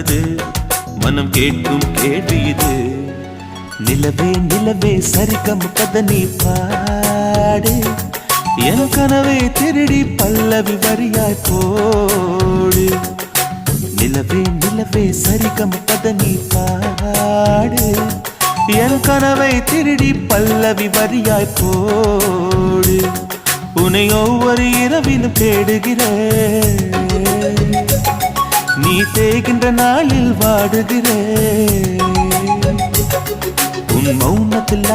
பாடுது மனம் கேட்கும் கேள்வி இது. நிலவே நிலவே சரிகம் கதை நீ பாடு, என் கனவை திருடி பல்லவி வரியாய் போடு. நிலவே நிலவே சரிகம் கதை நீ பாடு, என் கனவை திருடி பல்லவி வரியாய் போடு. உன்னை ஒவ்வொரு இரவிலும் தேடுகிறேன், நீ தேகின்ற நாளில் வாடுகிறேன். உன் மௌனத்தில்